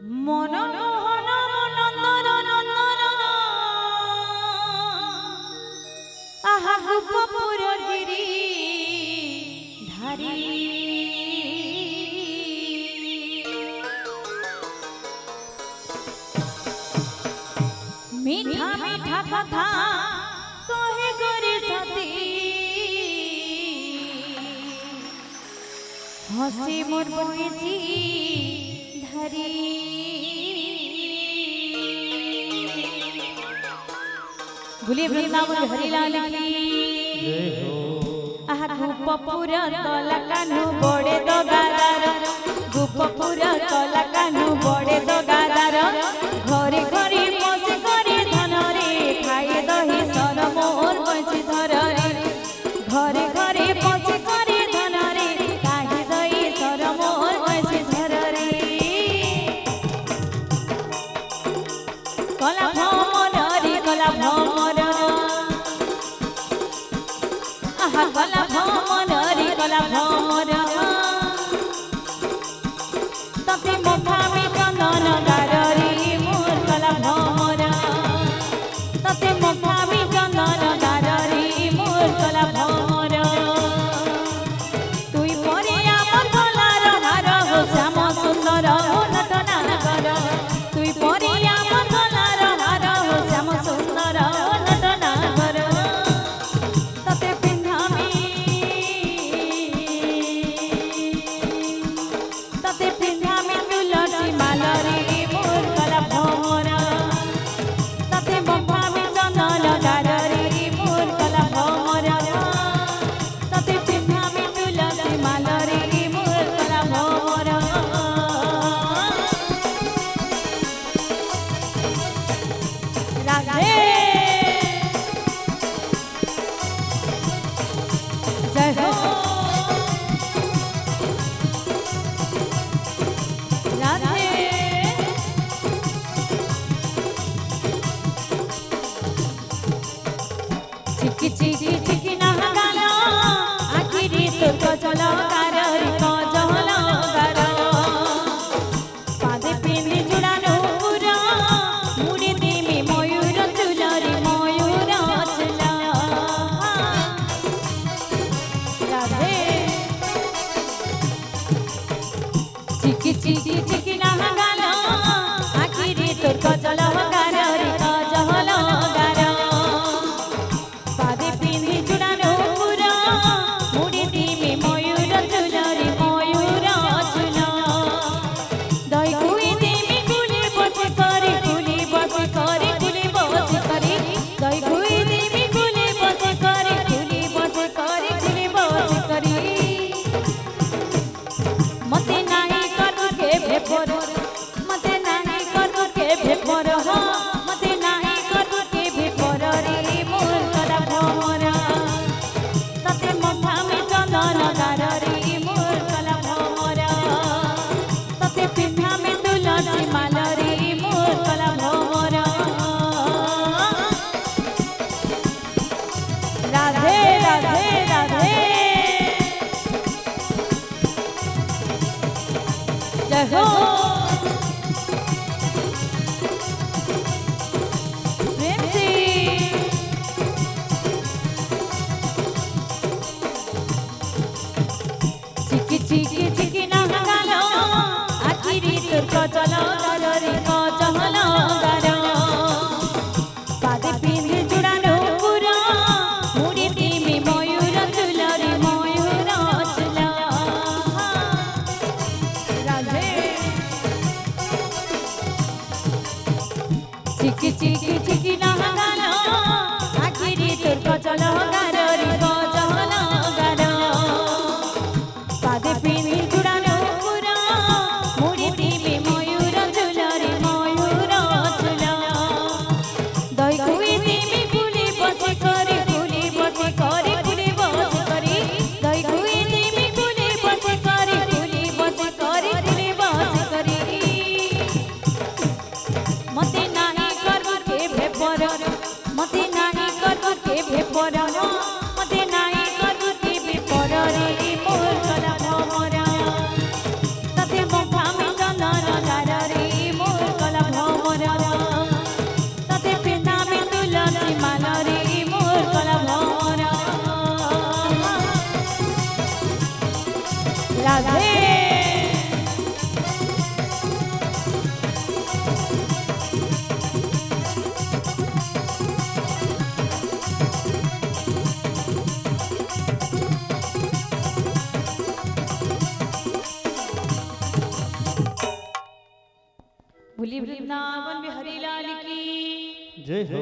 মনমোহন মনন্দন নন্দন আহা গোপপুর গিরি ধারি মিঠা মিঠা কথা কহে করে সাথী হসে মোর বয়েছি ধারি भूले वृंदावन हरिलाल की आहा गोपपुर तला कान्हू बड़े दगादार गोपपुर तला कान्हू बड़े दगादार घरे घरे पशे करे धन रे खाए दही सर मोर बंशी धर रे घरे घरे पशे करे धन रे खाए दही सर मोर बंशी धर रे कला भमर रे कला भमर कला भमर रे कला भमर तते मथा में चंदन गार रे मोर कला भमर तते मथा में चंदन गार रे मोर कला भमर तुई परे आमर गलार हार हो श्याम सुंदर नटना कर तुई परे आमर गलार हार हो श्याम सुंदर नटना कर तते चिकी चिकी चिकी नहगालो आखिरी तो कजल गार कजल गार पादे पिंधि जुड़ानो पूरा मुड़ी देमी मयूर चुलरी मयूर चुला राधे चिकी चिकी चिकी नहगालो आखिरी तो कजल गार कजल गार मते नाही करू के भेपर हो मते नाही करू के भेपर रे मोर कला भमर तते मथा में चंदन गार रे मोर कला भमर तते पिंधा में तुलसी माल रे मोर कला भमर राधे राधे राधे जय हो चिकी चिकी चिकी नहगालो आखिरी तोर कजल गार रे कजल गार पादे पिंधि जुड़ानो पूरा मुड़ी देमी मयूर चुलरी मयूर चुला राधे चिकी चिकी चिकी नहगालो आखिरी तोर कजल गार रे कजल गार पादे पिंधि जुड़ानो पूरा मुड़ी देमी मयूर चुलरी मयूर चुला दही खुई देमी फुली बसी करी फुली बसी करी फुली बसी करी दही खुई देमी फुली बसी करी फुली बसी करी फुली बसी करी मते नाही करू के राधे। बोली वृंदावन बिहारी लाल की जय हो।